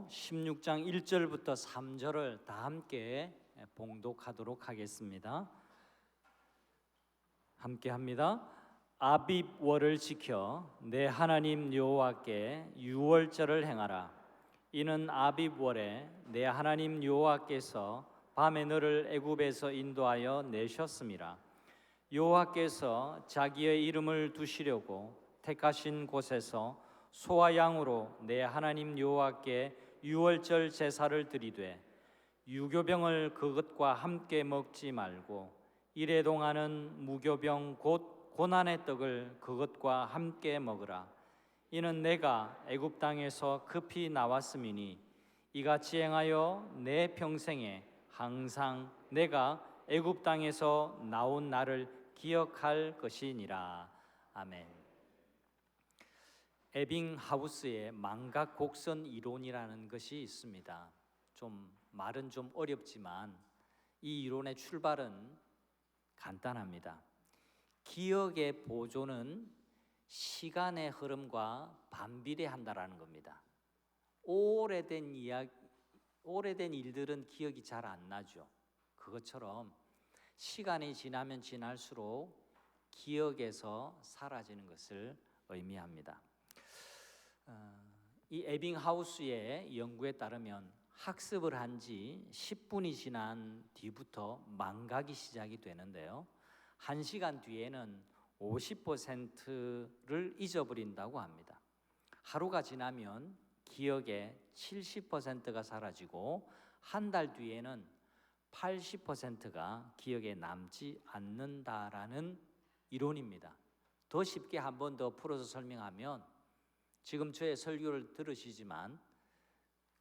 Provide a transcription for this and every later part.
계시록 16장 1절부터 3절을 다 함께 봉독하도록 하겠습니다. 함께 합니다. 아빕월을 지켜 내 하나님 여호와께 유월절을 행하라. 이는 아빕월에 내 하나님 여호와께서 밤에 너를 애굽에서 인도하여 내셨음이라. 여호와께서 자기의 이름을 두시려고 택하신 곳에서 소와 양으로 내 하나님 여호와께 유월절 제사를 드리되 유교병을 그것과 함께 먹지 말고 이래 동안은 무교병 곧 고난의 떡을 그것과 함께 먹으라. 이는 내가 애굽 땅에서 급히 나왔음이니 이같이 행하여 내 평생에 항상 내가 애굽 땅에서 나온 날을 기억할 것이니라. 아멘. 에빙하우스의 망각 곡선 이론이라는 것이 있습니다. 말은 좀 어렵지만 이 이론의 출발은 간단합니다. 기억의 보존은 시간의 흐름과 반비례한다라는 겁니다. 오래된 일들은 기억이 잘 안 나죠. 그것처럼 시간이 지나면 지날수록 기억에서 사라지는 것을 의미합니다. 이 에빙하우스의 연구에 따르면 학습을 한 지 10분이 지난 뒤부터 망각이 시작이 되는데요, 1시간 뒤에는 50%를 잊어버린다고 합니다. 하루가 지나면 기억의 70%가 사라지고 한 달 뒤에는 80%가 기억에 남지 않는다라는 이론입니다. 더 쉽게 한 번 더 풀어서 설명하면, 지금 저의 설교를 들으시지만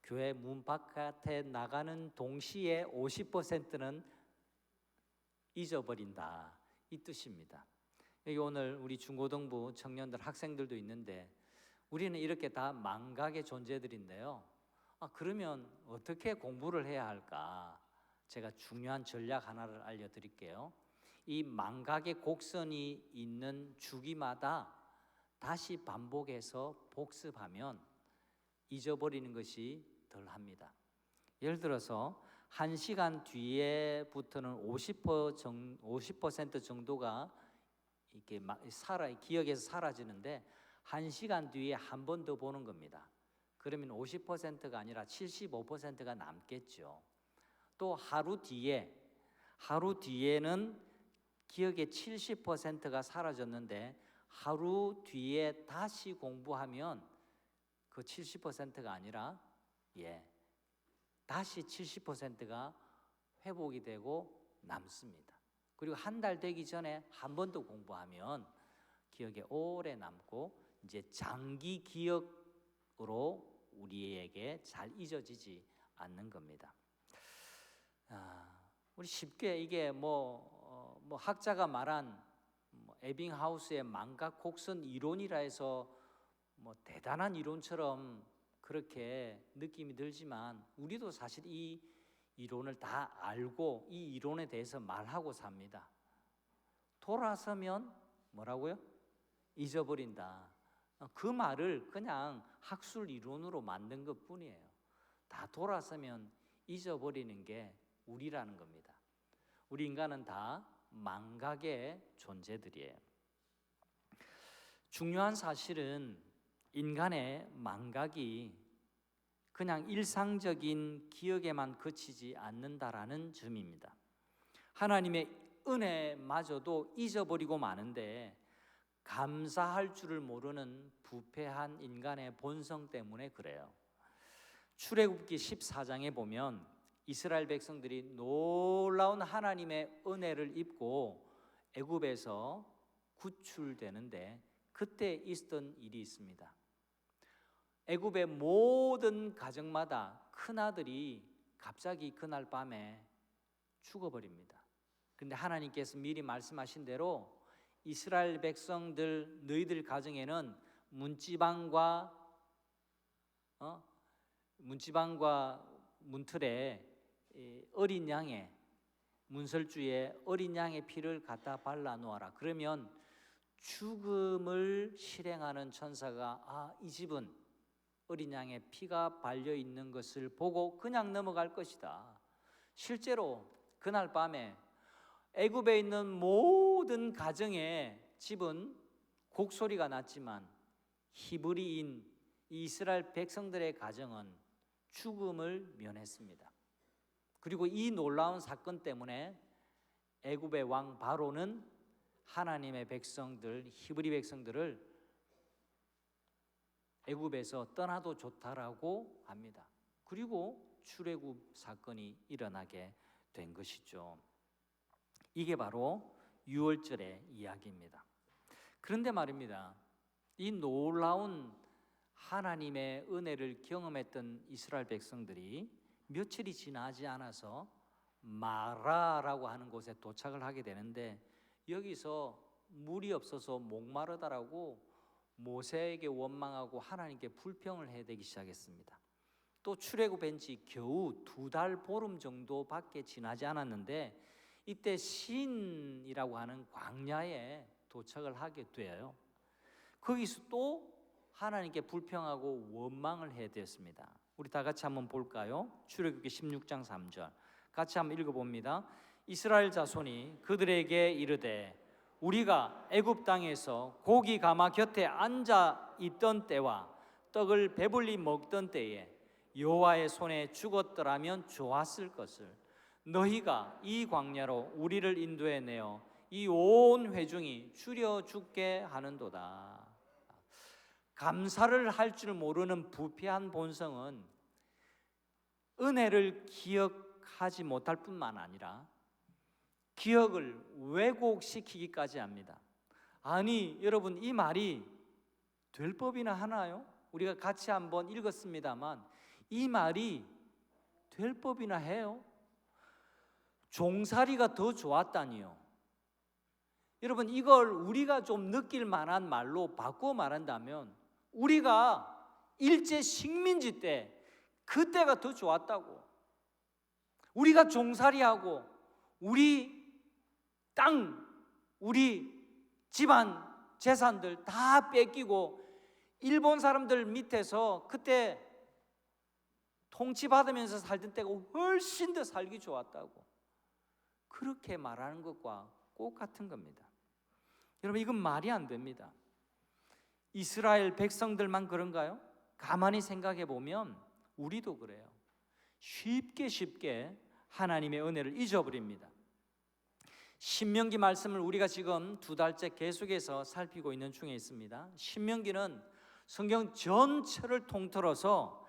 교회 문 바깥에 나가는 동시에 50%는 잊어버린다, 이 뜻입니다. 여기 오늘 우리 중고등부 청년들, 학생들도 있는데 우리는 이렇게 다 망각의 존재들인데요, 그러면 어떻게 공부를 해야 할까? 제가 중요한 전략 하나를 알려드릴게요. 이 망각의 곡선이 있는 주기마다 다시 반복해서 복습하면 잊어버리는 것이 덜합니다. 예를 들어서 1시간 뒤에부터는 50% 정도가 이렇게 기억에서 사라지는데 1시간 뒤에 한 번 더 보는 겁니다. 그러면 50%가 아니라 75%가 남겠죠. 또 하루 뒤에는 기억의 70%가 사라졌는데 하루 뒤에 다시 공부하면 그 70%가 아니라 다시 70%가 회복이 되고 남습니다. 그리고 한 달 되기 전에 한 번 더 공부하면 기억에 오래 남고 이제 장기 기억으로 우리에게 잘 잊어지지 않는 겁니다. 우리 쉽게 이게 학자가 말한 에빙하우스의 망각 곡선 이론이라 해서 대단한 이론처럼 그렇게 느낌이 들지만, 우리도 사실 이 이론을 다 알고 이 이론에 대해서 말하고 삽니다. 돌아서면 뭐라고요? 잊어버린다. 그 말을 그냥 학술 이론으로 만든 것 뿐이에요. 다 돌아서면 잊어버리는 게 우리라는 겁니다. 우리 인간은 다 망각의 존재들이에요. 중요한 사실은 인간의 망각이 그냥 일상적인 기억에만 그치지 않는다라는 점입니다. 하나님의 은혜마저도 잊어버리고 마는데 감사할 줄을 모르는 부패한 인간의 본성 때문에 그래요. 출애굽기 14장에 보면 이스라엘 백성들이 놀라운 하나님의 은혜를 입고 애굽에서 구출되는데 그때 있었던 일이 있습니다. 애굽의 모든 가정마다 큰아들이 갑자기 그날 밤에 죽어버립니다. 그런데 하나님께서 미리 말씀하신 대로 이스라엘 백성들, 너희들 가정에는 문지방과 문틀에 어린 양의 문설주에 어린 양의 피를 갖다 발라 놓아라. 그러면 죽음을 실행하는 천사가 이 집은 어린 양의 피가 발려 있는 것을 보고 그냥 넘어갈 것이다. 실제로 그날 밤에 애굽에 있는 모든 가정의 집은 곡소리가 났지만 히브리인 이스라엘 백성들의 가정은 죽음을 면했습니다. 그리고 이 놀라운 사건 때문에 애굽의 왕 바로는 하나님의 백성들, 히브리 백성들을 애굽에서 떠나도 좋다라고 합니다. 그리고 출애굽 사건이 일어나게 된 것이죠. 이게 바로 유월절의 이야기입니다. 그런데 말입니다, 이 놀라운 하나님의 은혜를 경험했던 이스라엘 백성들이 며칠이 지나지 않아서 마라라고 하는 곳에 도착을 하게 되는데, 여기서 물이 없어서 목마르다라고 모세에게 원망하고 하나님께 불평을 해야 되기 시작했습니다. 또 출애굽한 지 겨우 2달 보름 정도밖에 지나지 않았는데 이때 신이라고 하는 광야에 도착을 하게 돼요. 거기서 또 하나님께 불평하고 원망을 해야 되었습니다. 우리 다 같이 한번 볼까요? 출애굽기 16장 3절 같이 한번 읽어봅니다. 이스라엘 자손이 그들에게 이르되 우리가 애굽 땅에서 고기 가마 곁에 앉아 있던 때와 떡을 배불리 먹던 때에 여호와의 손에 죽었더라면 좋았을 것을 너희가 이 광야로 우리를 인도해 내어 이 온 회중이 줄여 죽게 하는도다. 감사를 할 줄 모르는 부패한 본성은 은혜를 기억하지 못할 뿐만 아니라 기억을 왜곡시키기까지 합니다. 아니 여러분, 이 말이 될 법이나 하나요? 우리가 같이 한번 읽었습니다만 이 말이 될 법이나 해요? 종살이가 더 좋았다니요. 여러분, 이걸 우리가 좀 느낄 만한 말로 바꾸어 말한다면 우리가 일제 식민지 때 그때가 더 좋았다고. 우리가 종살이하고 우리 땅, 우리 집안 재산들 다 뺏기고 일본 사람들 밑에서 그때 통치받으면서 살던 때가 훨씬 더 살기 좋았다고 그렇게 말하는 것과 똑같은 겁니다. 여러분, 이건 말이 안 됩니다. 이스라엘 백성들만 그런가요? 가만히 생각해 보면 우리도 그래요. 쉽게 하나님의 은혜를 잊어버립니다. 신명기 말씀을 우리가 지금 2달째 계속해서 살피고 있는 중에 있습니다. 신명기는 성경 전체를 통틀어서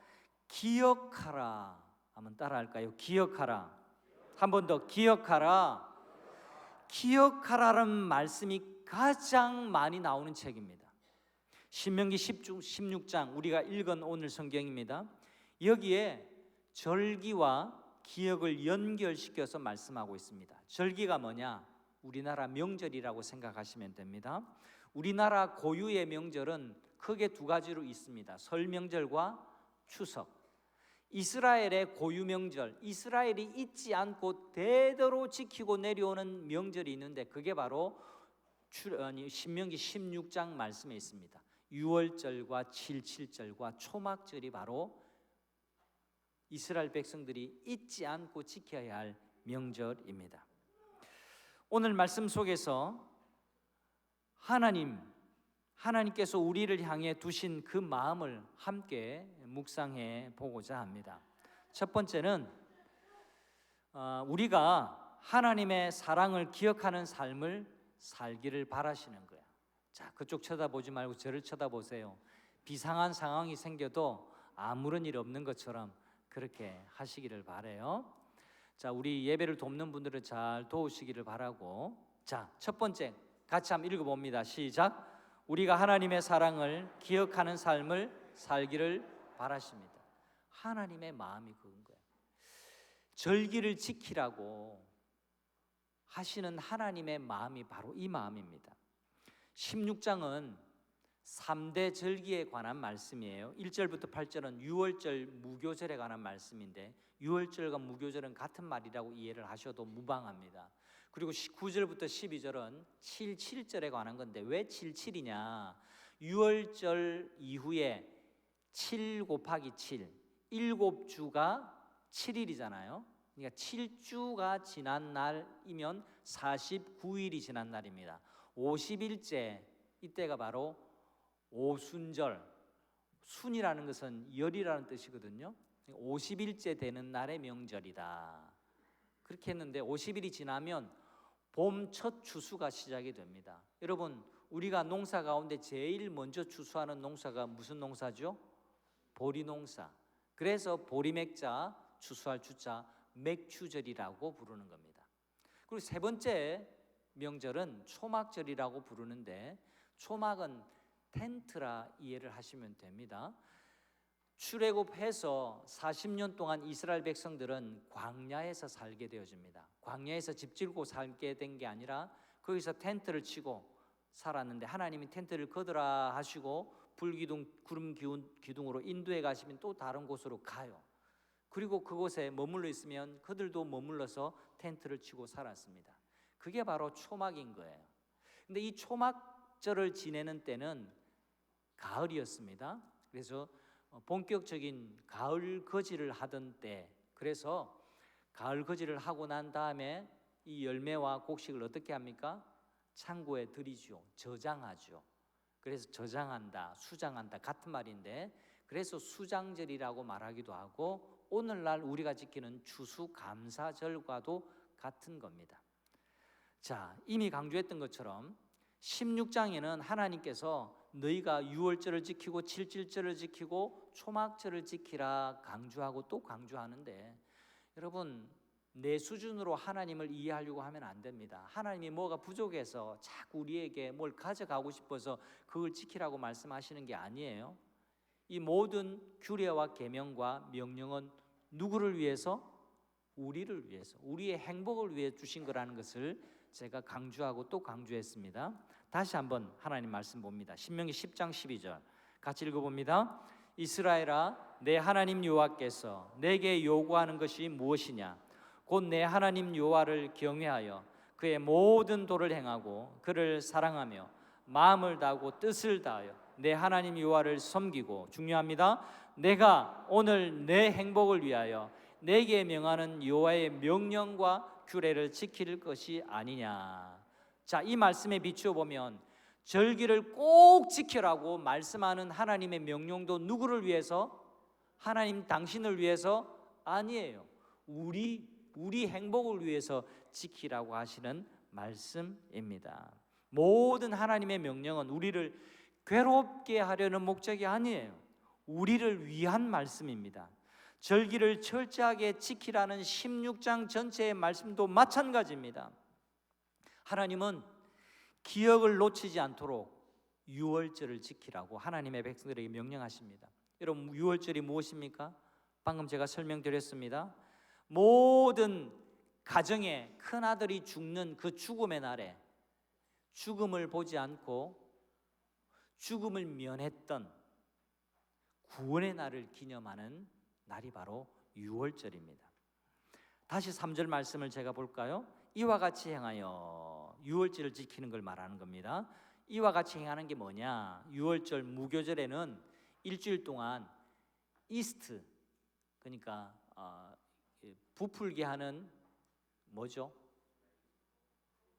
기억하라, 한번 따라할까요? 기억하라. 한 번 더, 기억하라. 기억하라는 말씀이 가장 많이 나오는 책입니다. 신명기 16장 우리가 읽은 오늘 성경입니다. 여기에 절기와 기억을 연결시켜서 말씀하고 있습니다. 절기가 뭐냐? 우리나라 명절이라고 생각하시면 됩니다. 우리나라 고유의 명절은 크게 2가지로 있습니다. 설 명절과 추석. 이스라엘의 고유 명절, 이스라엘이 잊지 않고 대대로 지키고 내려오는 명절이 있는데 그게 바로 신명기 16장 말씀에 있습니다. 유월절과 칠칠절과 초막절이 바로 이스라엘 백성들이 잊지 않고 지켜야 할 명절입니다. 오늘 말씀 속에서 하나님께서 우리를 향해 두신 그 마음을 함께 묵상해 보고자 합니다. 첫 번째는 우리가 하나님의 사랑을 기억하는 삶을 살기를 바라시는 거야. 자, 그쪽 쳐다보지 말고 저를 쳐다보세요. 비상한 상황이 생겨도 아무런 일 없는 것처럼 그렇게 하시기를 바라요. 자, 우리 예배를 돕는 분들을 잘 도우시기를 바라고. 자, 첫 번째 같이 한번 읽어봅니다. 시작. 우리가 하나님의 사랑을 기억하는 삶을 살기를 바라십니다. 하나님의 마음이 그건 거예요. 절기를 지키라고 하시는 하나님의 마음이 바로 이 마음입니다. 16장은 3대 절기에 관한 말씀이에요. 1절부터 8절은 유월절 무교절에 관한 말씀인데 유월절과 무교절은 같은 말이라고 이해를 하셔도 무방합니다. 그리고 9절부터 12절은 7.7절에 관한 건데 왜 7.7이냐? 유월절 이후에 7 곱하기 7, 7주가 7일이잖아요. 그러니까 7주가 지난 날이면 49일이 지난 날입니다. 50일째, 이때가 바로 오순절, 순이라는 것은 열이라는 뜻이거든요. 50일째 되는 날의 명절이다. 그렇게 했는데 50일이 지나면 봄 첫 추수가 시작이 됩니다. 여러분, 우리가 농사 가운데 제일 먼저 추수하는 농사가 무슨 농사죠? 보리농사. 그래서 보리맥자, 추수할 주자, 맥추절이라고 부르는 겁니다. 그리고 세 번째 명절은 초막절이라고 부르는데, 초막은 텐트라 이해를 하시면 됩니다. 출애굽해서 40년 동안 이스라엘 백성들은 광야에서 살게 되어집니다. 광야에서 집 짓고 살게 된 게 아니라 거기서 텐트를 치고 살았는데, 하나님이 텐트를 거두라 하시고 불기둥, 구름 기둥으로 인도해 가시면 또 다른 곳으로 가요. 그리고 그곳에 머물러 있으면 그들도 머물러서 텐트를 치고 살았습니다. 그게 바로 초막인 거예요. 근데 이 초막절을 지내는 때는 가을이었습니다. 그래서 본격적인 가을 거지를 하던 때, 그래서 가을 거지를 하고 난 다음에 이 열매와 곡식을 어떻게 합니까? 창고에 들이죠. 저장하죠. 그래서 저장한다, 수장한다 같은 말인데, 그래서 수장절이라고 말하기도 하고 오늘날 우리가 지키는 추수감사절과도 같은 겁니다. 자, 이미 강조했던 것처럼 16장에는 하나님께서 너희가 유월절을 지키고 칠칠절을 지키고 초막절을 지키라 강조하고 또 강조하는데, 여러분, 내 수준으로 하나님을 이해하려고 하면 안 됩니다. 하나님이 뭐가 부족해서 자꾸 우리에게 뭘 가져가고 싶어서 그걸 지키라고 말씀하시는 게 아니에요. 이 모든 규례와 계명과 명령은 누구를 위해서? 우리를 위해서, 우리의 행복을 위해 주신 거라는 것을 제가 강조하고 또 강조했습니다. 다시 한번 하나님 말씀 봅니다. 신명기 10장 12절 같이 읽어봅니다. 이스라엘아, 내 하나님 여호와께서 내게 요구하는 것이 무엇이냐? 곧 내 하나님 여호와를 경외하여 그의 모든 도를 행하고 그를 사랑하며 마음을 다하고 뜻을 다하여 내 하나님 여호와를 섬기고, 중요합니다, 내가 오늘 내 행복을 위하여 내게 명하는 여호와의 명령과 규례를 지킬 것이 아니냐. 자, 이 말씀에 비추어 보면 절기를 꼭 지키라고 말씀하는 하나님의 명령도 누구를 위해서? 하나님 당신을 위해서? 아니에요. 우리 행복을 위해서 지키라고 하시는 말씀입니다. 모든 하나님의 명령은 우리를 괴롭게 하려는 목적이 아니에요. 우리를 위한 말씀입니다. 절기를 철저하게 지키라는 16장 전체의 말씀도 마찬가지입니다. 하나님은 기억을 놓치지 않도록 유월절을 지키라고 하나님의 백성들에게 명령하십니다. 여러분, 유월절이 무엇입니까? 방금 제가 설명드렸습니다. 모든 가정에 큰아들이 죽는 그 죽음의 날에 죽음을 보지 않고 죽음을 면했던 구원의 날을 기념하는 날이 바로 유월절입니다. 다시 3절 말씀을 제가 볼까요? 이와 같이 행하여, 유월절을 지키는 걸 말하는 겁니다. 이와 같이 행하는 게 뭐냐? 유월절 무교절에는 일주일 동안 이스트, 그러니까 부풀게 하는 뭐죠?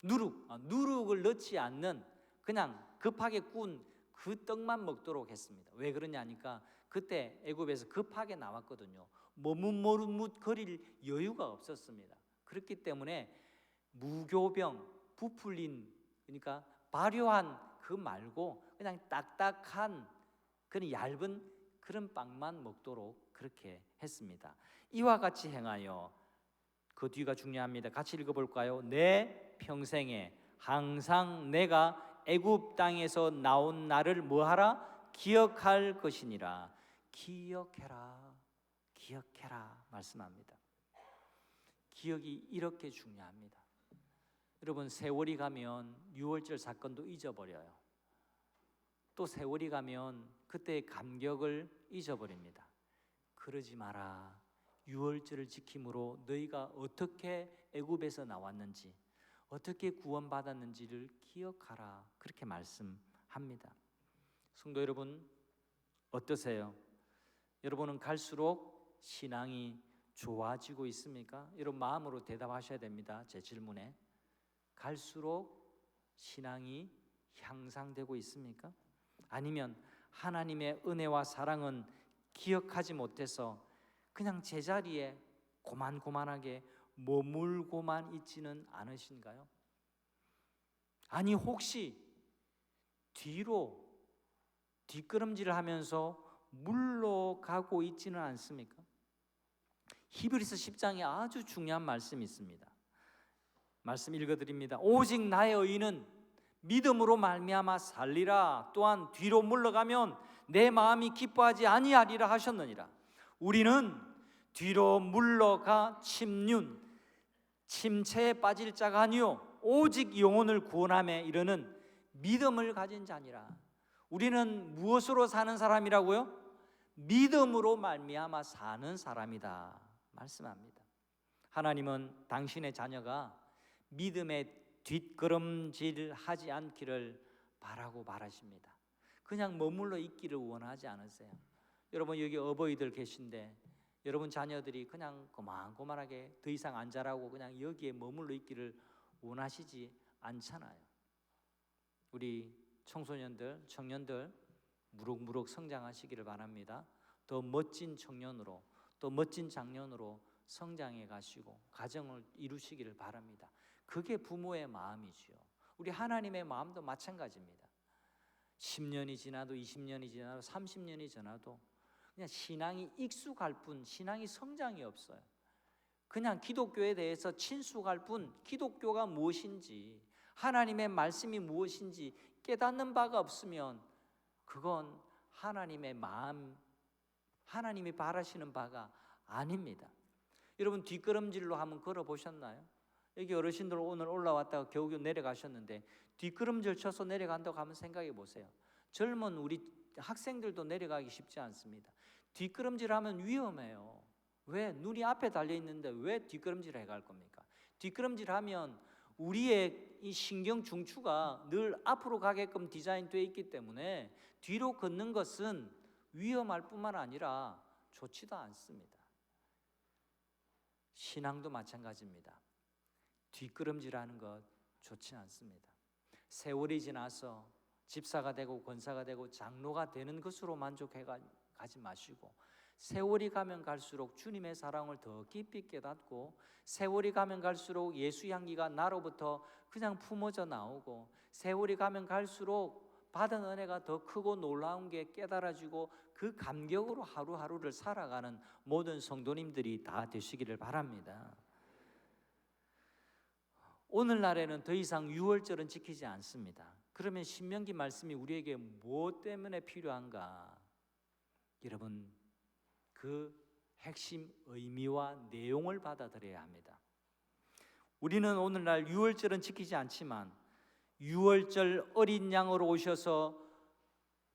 누룩을 넣지 않는, 그냥 급하게 꾼 그 떡만 먹도록 했습니다. 왜 그러냐니까 그때 애굽에서 급하게 나왔거든요. 머뭇거릴 여유가 없었습니다. 그렇기 때문에 무교병, 부풀린, 그러니까 발효한 그 말고 그냥 딱딱한 그런 얇은 그런 빵만 먹도록 그렇게 했습니다. 이와 같이 행하여, 그 뒤가 중요합니다. 같이 읽어볼까요? 내 평생에 항상 내가 애굽 땅에서 나온 나를 뭐하라? 기억할 것이니라. 기억해라, 기억해라 말씀합니다. 기억이 이렇게 중요합니다. 여러분, 세월이 가면 유월절 사건도 잊어버려요. 또 세월이 가면 그때의 감격을 잊어버립니다. 그러지 마라. 유월절을 지킴으로 너희가 어떻게 애굽에서 나왔는지, 어떻게 구원받았는지를 기억하라. 그렇게 말씀합니다. 성도 여러분, 어떠세요? 여러분은 갈수록 신앙이 좋아지고 있습니까? 여러분 마음으로 대답하셔야 됩니다. 제 질문에. 갈수록 신앙이 향상되고 있습니까? 아니면 하나님의 은혜와 사랑은 기억하지 못해서 그냥 제자리에 고만고만하게 머물고만 있지는 않으신가요? 아니 혹시 뒤로 뒷걸음질을 하면서 물러가고 있지는 않습니까? 히브리서 10장에 아주 중요한 말씀이 있습니다. 말씀 읽어드립니다. 오직 나의 의인은 믿음으로 말미암아 살리라. 또한 뒤로 물러가면 내 마음이 기뻐하지 아니하리라 하셨느니라. 우리는 뒤로 물러가 침체에 빠질 자가 아니요 오직 영혼을 구원함에 이르는 믿음을 가진 자니라. 우리는 무엇으로 사는 사람이라고요? 믿음으로 말미암아 사는 사람이다 말씀합니다. 하나님은 당신의 자녀가 믿음의 뒷걸음질하지 않기를 바라고 바라십니다. 그냥 머물러 있기를 원하지 않으세요. 여러분 여기 어버이들 계신데 여러분 자녀들이 그냥 고만고만하게 더 이상 안 자라고 그냥 여기에 머물러 있기를 원하시지 않잖아요. 우리 청소년들, 청년들 무럭무럭 성장하시기를 바랍니다. 더 멋진 청년으로 또 멋진 장년으로 성장해 가시고 가정을 이루시기를 바랍니다. 그게 부모의 마음이지요. 우리 하나님의 마음도 마찬가지입니다. 10년이 지나도 20년이 지나도 30년이 지나도 그냥 신앙이 익숙할 뿐 신앙이 성장이 없어요. 그냥 기독교에 대해서 친숙할 뿐 기독교가 무엇인지 하나님의 말씀이 무엇인지 깨닫는 바가 없으면 그건 하나님의 마음, 하나님이 바라시는 바가 아닙니다. 여러분 뒷걸음질로 한번 걸어보셨나요? 여기 어르신들 오늘 올라왔다가 겨우겨우 내려가셨는데 뒷걸음질 쳐서 내려간다고 하면 생각해 보세요. 젊은 우리 학생들도 내려가기 쉽지 않습니다. 뒷걸음질하면 위험해요. 왜? 눈이 앞에 달려있는데 왜 뒷걸음질 해갈 겁니까? 뒷걸음질하면 우리의 이 신경 중추가 늘 앞으로 가게끔 디자인되어 있기 때문에 뒤로 걷는 것은 위험할 뿐만 아니라 좋지도 않습니다. 신앙도 마찬가지입니다. 뒷걸음질하는 것 좋지 않습니다. 세월이 지나서 집사가 되고 권사가 되고 장로가 되는 것으로 만족해가지 마시고 세월이 가면 갈수록 주님의 사랑을 더 깊이 깨닫고 세월이 가면 갈수록 예수 향기가 나로부터 그냥 품어져 나오고 세월이 가면 갈수록 받은 은혜가 더 크고 놀라운 게 깨달아지고 그 감격으로 하루하루를 살아가는 모든 성도님들이 다 되시기를 바랍니다. 오늘날에는 더 이상 유월절은 지키지 않습니다. 그러면 신명기 말씀이 우리에게 무엇 때문에 필요한가? 여러분 그 핵심 의미와 내용을 받아들여야 합니다. 우리는 오늘날 유월절은 지키지 않지만 유월절 어린 양으로 오셔서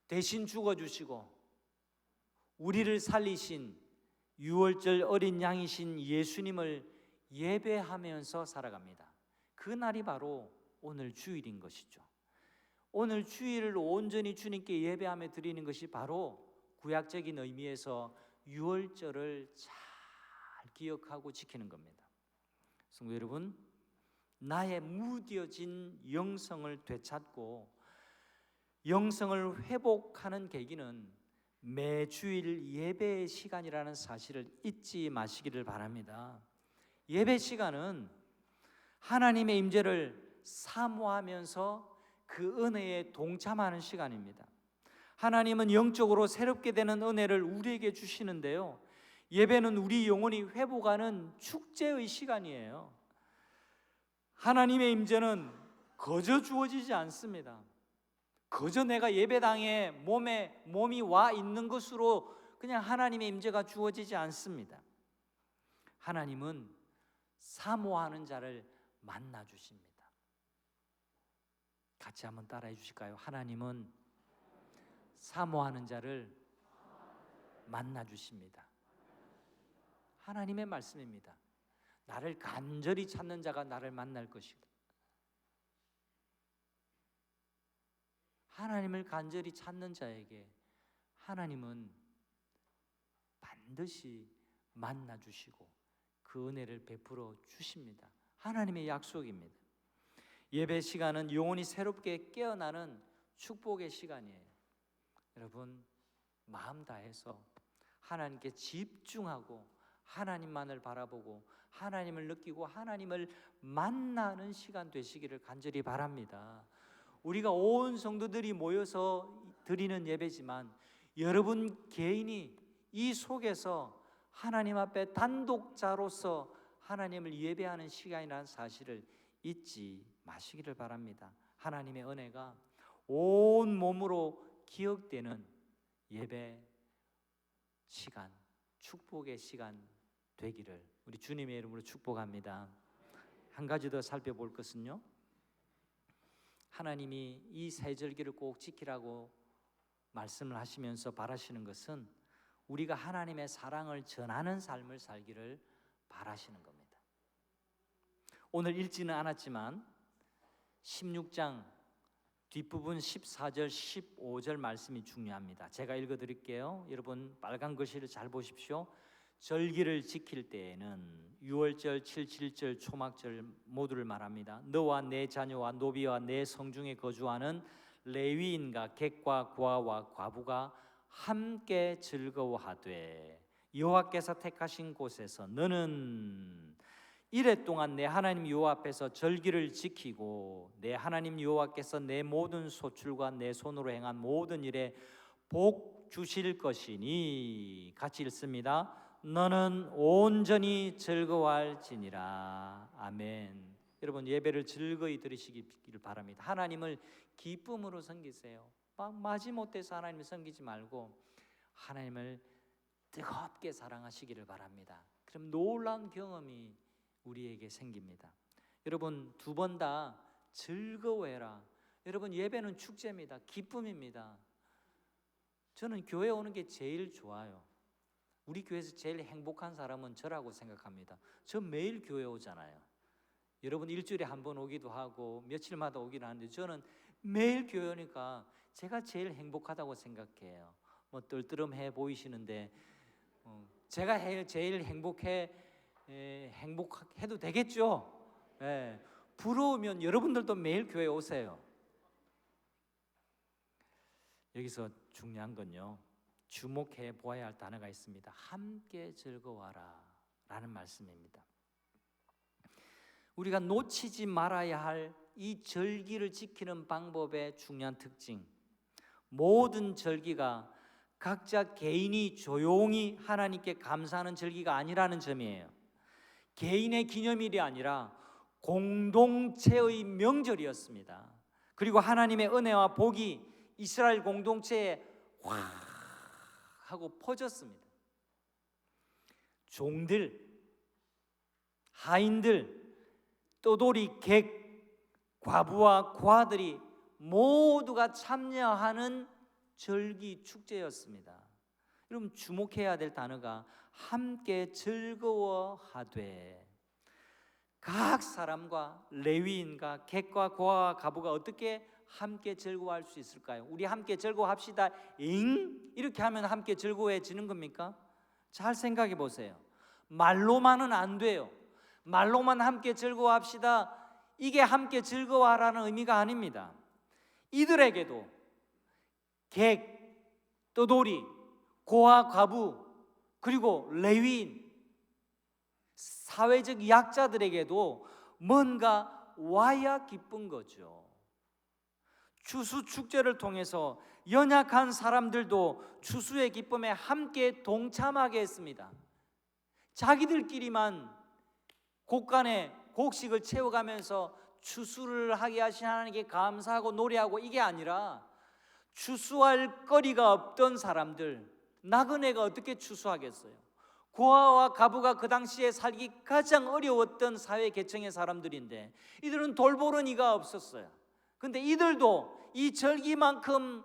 대신 죽어주시고 우리를 살리신 유월절 어린 양이신 예수님을 예배하면서 살아갑니다. 그 날이 바로 오늘 주일인 것이죠. 오늘 주일을 온전히 주님께 예배하며 드리는 것이 바로 구약적인 의미에서 유월절을 잘 기억하고 지키는 겁니다. 성도 여러분, 나의 무뎌진 영성을 되찾고 영성을 회복하는 계기는 매주일 예배의 시간이라는 사실을 잊지 마시기를 바랍니다. 예배 시간은 하나님의 임재를 사모하면서 그 은혜에 동참하는 시간입니다. 하나님은 영적으로 새롭게 되는 은혜를 우리에게 주시는데요, 예배는 우리 영혼이 회복하는 축제의 시간이에요. 하나님의 임재는 거저 주어지지 않습니다. 거저 내가 예배당에 몸이 와 있는 것으로 그냥 하나님의 임재가 주어지지 않습니다. 하나님은 사모하는 자를 만나 주십니다. 같이 한번 따라해 주실까요? 하나님은 사모하는 자를 만나 주십니다. 하나님의 말씀입니다. 나를 간절히 찾는 자가 나를 만날 것이다. 하나님을 간절히 찾는 자에게 하나님은 반드시 만나 주시고 그 은혜를 베풀어 주십니다. 하나님의 약속입니다. 예배 시간은 영혼이 새롭게 깨어나는 축복의 시간이에요. 여러분, 마음 다해서 하나님께 집중하고 하나님만을 바라보고 하나님을 느끼고 하나님을 만나는 시간 되시기를 간절히 바랍니다. 우리가 온 성도들이 모여서 드리는 예배지만 여러분 개인이 이 속에서 하나님 앞에 단독자로서 하나님을 예배하는 시간이라는 사실을 잊지 마시기를 바랍니다. 하나님의 은혜가 온 몸으로 기억되는 예배 시간, 축복의 시간 되기를 우리 주님의 이름으로 축복합니다. 한 가지 더 살펴볼 것은요, 하나님이 이 세절기를 꼭 지키라고 말씀을 하시면서 바라시는 것은 우리가 하나님의 사랑을 전하는 삶을 살기를 바라시는 겁니다. 오늘 읽지는 않았지만 16장 뒷부분 14절 15절 말씀이 중요합니다. 제가 읽어드릴게요. 여러분 빨간 글씨를 잘 보십시오. 절기를 지킬 때에는 유월절, 77절, 초막절 모두를 말합니다. 너와 내 자녀와 노비와 내 성중에 거주하는 레위인과 객과 고아와 과부가 함께 즐거워하되 여호와께서 택하신 곳에서 너는 이레 동안 내 하나님 여호와 앞에서 절기를 지키고 내 하나님 여호와께서 내 모든 소출과 내 손으로 행한 모든 일에 복 주실 것이니, 같이 읽습니다. 너는 온전히 즐거워할지니라. 아멘. 여러분 예배를 즐거이 드리시기를 바랍니다. 하나님을 기쁨으로 섬기세요. 막 마지못해서 하나님을 섬기지 말고 하나님을 뜨겁게 사랑하시기를 바랍니다. 그럼 놀라운 경험이 우리에게 생깁니다. 여러분 두 번 다 즐거워해라. 여러분 예배는 축제입니다. 기쁨입니다. 저는 교회 오는 게 제일 좋아요. 우리 교회에서 제일 행복한 사람은 저라고 생각합니다. 저 매일 교회 오잖아요. 여러분 일주일에 한 번 오기도 하고 며칠마다 오기도 하는데 저는 매일 교회 오니까 제가 제일 행복하다고 생각해요. 뭐 뜰뜨름해 보이시는데 제가 제일 행복해도 되겠죠? 예. 부러우면 여러분들도 매일 교회 오세요. 여기서 중요한 건요, 주목해 보아야 할 단어가 있습니다. 함께 즐거워하라 라는 말씀입니다. 우리가 놓치지 말아야 할 이 절기를 지키는 방법의 중요한 특징, 모든 절기가 각자 개인이 조용히 하나님께 감사하는 절기가 아니라는 점이에요. 개인의 기념일이 아니라 공동체의 명절이었습니다. 그리고 하나님의 은혜와 복이 이스라엘 공동체에 확 하고 퍼졌습니다. 종들, 하인들, 떠돌이, 객, 과부와 고아들이 모두가 참여하는 절기 축제였습니다. 여러분 주목해야 될 단어가 함께 즐거워하되, 각 사람과 레위인과 객과 고아와 과부가 어떻게 함께 즐거워할 수 있을까요? 우리 함께 즐거워합시다. 이렇게 하면 함께 즐거워해지는 겁니까? 잘 생각해 보세요. 말로만은 안 돼요. 말로만 함께 즐거워합시다, 이게 함께 즐거워하라는 의미가 아닙니다. 이들에게도 객, 떠돌이, 고아, 과부, 그리고 레위인, 사회적 약자들에게도 뭔가 와야 기쁜 거죠. 추수 축제를 통해서 연약한 사람들도 추수의 기쁨에 함께 동참하게 했습니다. 자기들끼리만 곡간에 곡식을 채워가면서 추수를 하게 하신 하나님께 감사하고 노래하고 이게 아니라, 추수할 거리가 없던 사람들, 나그네가 어떻게 추수하겠어요? 고아와 과부가 그 당시에 살기 가장 어려웠던 사회 계층의 사람들인데 이들은 돌보러니가 없었어요. 근데 이들도 이 절기만큼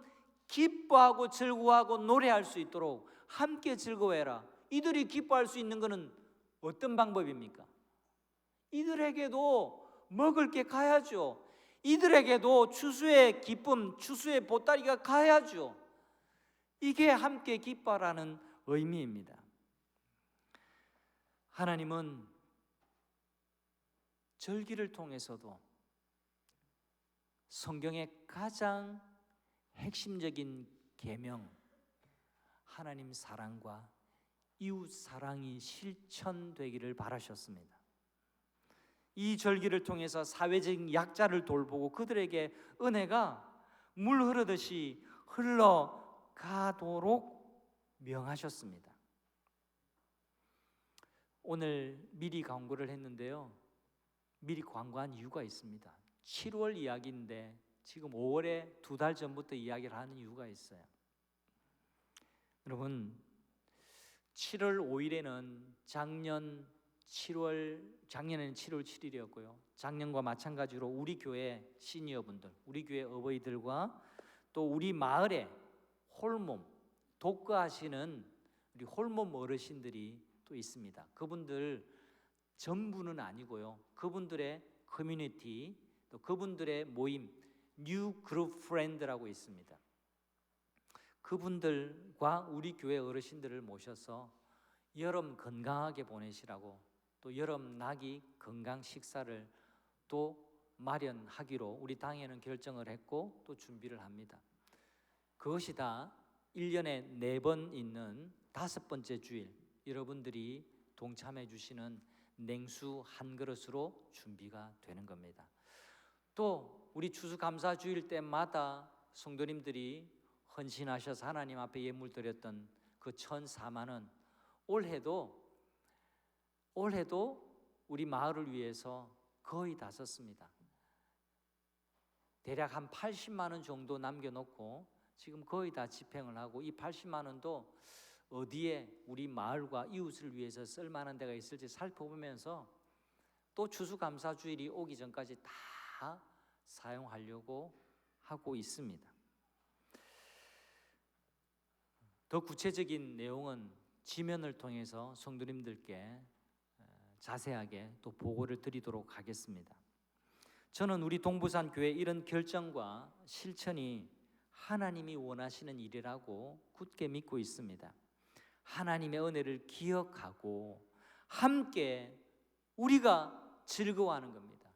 기뻐하고 즐거워하고 노래할 수 있도록 함께 즐거워해라. 이들이 기뻐할 수 있는 것은 어떤 방법입니까? 이들에게도 먹을 게 가야죠. 이들에게도 추수의 기쁨, 추수의 보따리가 가야죠. 이게 함께 기뻐하라는 의미입니다. 하나님은 절기를 통해서도 성경의 가장 핵심적인 계명, 하나님 사랑과 이웃 사랑이 실천되기를 바라셨습니다. 이 절기를 통해서 사회적인 약자를 돌보고 그들에게 은혜가 물 흐르듯이 흘러가도록 명하셨습니다. 오늘 미리 광고를 했는데요, 미리 광고한 이유가 있습니다. 7월 이야기인데 지금 5월에 2달 전부터 이야기를 하는 이유가 있어요. 여러분, 7월 5일에는 작년에는 7월 7일이었고요. 작년과 마찬가지로 우리 교회 시니어분들, 우리 교회 어버이들과 또 우리 마을에 홀몸, 독거하시는 우리 홀몸 어르신들이 또 있습니다. 그분들 전부는 아니고요. 그분들의 커뮤니티, 또 그분들의 모임, 뉴 그룹 프렌드라고 있습니다. 그분들과 우리 교회 어르신들을 모셔서 여름 건강하게 보내시라고, 또 여름 나기 건강 식사를 또 마련하기로 우리 당에는 결정을 했고 또 준비를 합니다. 그것이 다 1년에 4번 있는 5번째 주일, 여러분들이 동참해 주시는 냉수 한 그릇으로 준비가 되는 겁니다. 또 우리 추수감사주일 때마다 성도님들이 헌신하셔서 하나님 앞에 예물 드렸던 그 1,004만 원, 올해도 우리 마을을 위해서 거의 다 썼습니다. 대략 한 80만 원 정도 남겨놓고 지금 거의 다 집행을 하고, 이 80만 원도 어디에 우리 마을과 이웃을 위해서 쓸만한 데가 있을지 살펴보면서 또 추수감사주일이 오기 전까지 다 사용하려고 하고 있습니다. 더 구체적인 내용은 지면을 통해서 성도님들께 자세하게 또 보고를 드리도록 하겠습니다. 저는 우리 동부산 교회 이런 결정과 실천이 하나님이 원하시는 일이라고 굳게 믿고 있습니다. 하나님의 은혜를 기억하고 함께 우리가 즐거워하는 겁니다.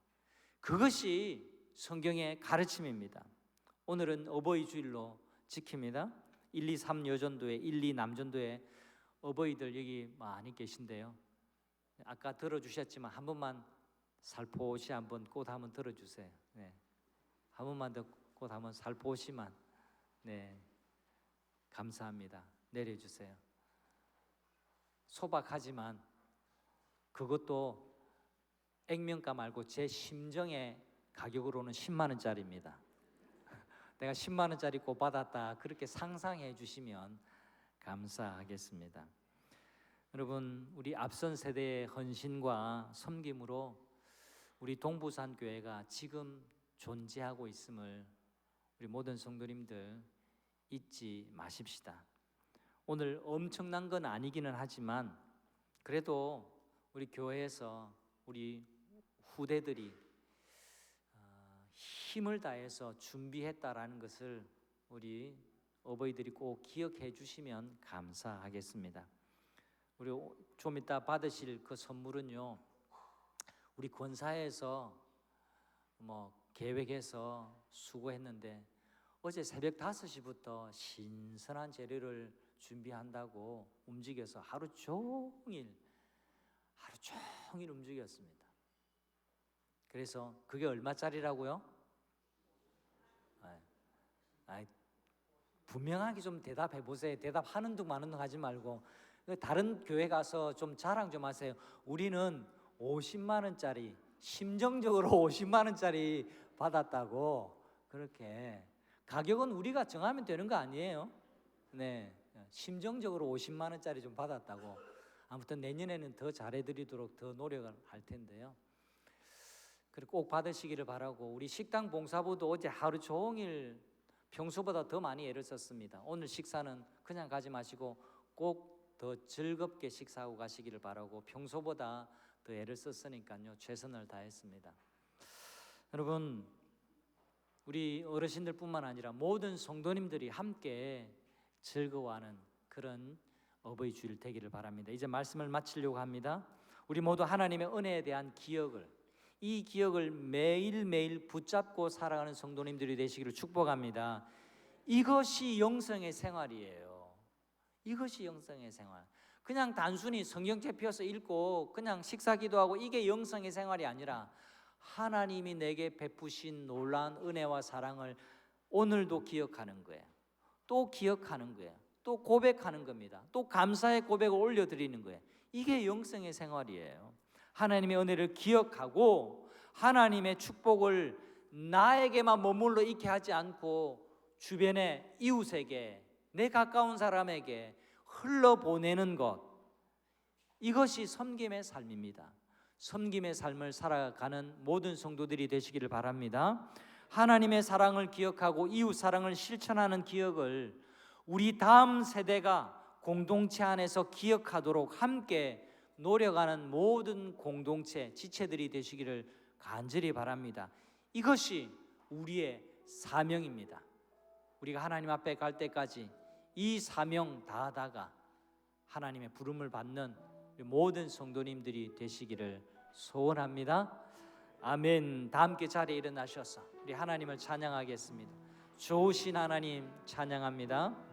그것이 성경의 가르침입니다. 오늘은 어버이 주일로 지킵니다. 1, 2, 3 여전도회, 1, 2 남전도회 어버이들 여기 많이 계신데요. 아까 들어주셨지만 한 번만 살포시 한번 꽃 한번 들어주세요. 네. 한 번만 더 꽃 한번 살포시만. 네, 감사합니다. 내려주세요. 소박하지만 그것도 액면가 말고 제 심정의 가격으로는 10만 원짜리입니다. 내가 10만 원짜리 꽃 받았다, 그렇게 상상해 주시면 감사하겠습니다. 여러분, 우리 앞선 세대의 헌신과 섬김으로 우리 동부산 교회가 지금 존재하고 있음을 우리 모든 성도님들 잊지 마십시다. 오늘 엄청난 건 아니기는 하지만 그래도 우리 교회에서 우리 후대들이 힘을 다해서 준비했다라는 것을 우리 어버이들이 꼭 기억해 주시면 감사하겠습니다. 우리 좀 이따 받으실 그 선물은요, 우리 권사에서 계획해서 수고했는데 어제 새벽 5시부터 신선한 재료를 준비한다고 움직여서 하루 종일 움직였습니다. 그래서 그게 얼마짜리라고요? 분명하게 좀 대답해 보세요. 대답하는 둥 마는 둥 하지 말고. 다른 교회 가서 좀 자랑 좀 하세요. 우리는 50만 원짜리, 심정적으로 50만 원짜리 받았다고. 그렇게 가격은 우리가 정하면 되는 거 아니에요? 네, 심정적으로 50만 원짜리 좀 받았다고. 아무튼 내년에는 더 잘해드리도록 더 노력을 할 텐데요. 그리고 꼭 받으시기를 바라고, 우리 식당 봉사부도 어제 하루 종일 평소보다 더 많이 애를 썼습니다. 오늘 식사는 그냥 가지 마시고 꼭 더 즐겁게 식사하고 가시기를 바라고, 평소보다 더 애를 썼으니까요, 최선을 다했습니다. 여러분, 우리 어르신들뿐만 아니라 모든 성도님들이 함께 즐거워하는 그런 어버이 주일 되기를 바랍니다. 이제 말씀을 마치려고 합니다. 우리 모두 하나님의 은혜에 대한 기억을, 이 기억을 매일매일 붙잡고 살아가는 성도님들이 되시기를 축복합니다. 이것이 영성의 생활이에요. 이것이 영성의 생활. 그냥 단순히 성경책 펴서 읽고 그냥 식사기도하고 이게 영성의 생활이 아니라 하나님이 내게 베푸신 놀라운 은혜와 사랑을 오늘도 기억하는 거예요. 또 기억하는 거예요. 또 고백하는 겁니다. 또 감사의 고백을 올려드리는 거예요. 이게 영성의 생활이에요. 하나님의 은혜를 기억하고 하나님의 축복을 나에게만 머물러 있게 하지 않고 주변의 이웃에게, 내 가까운 사람에게 흘러보내는 것, 이것이 섬김의 삶입니다. 섬김의 삶을 살아가는 모든 성도들이 되시기를 바랍니다. 하나님의 사랑을 기억하고 이웃 사랑을 실천하는 기억을 우리 다음 세대가 공동체 안에서 기억하도록 함께 노력하는 모든 공동체, 지체들이 되시기를 간절히 바랍니다. 이것이 우리의 사명입니다. 우리가 하나님 앞에 갈 때까지 이 사명 다하다가 하나님의 부름을 받는 모든 성도님들이 되시기를 소원합니다. 아멘. 다 함께 자리에 일어나셔서 우리 하나님을 찬양하겠습니다. 좋으신 하나님 찬양합니다.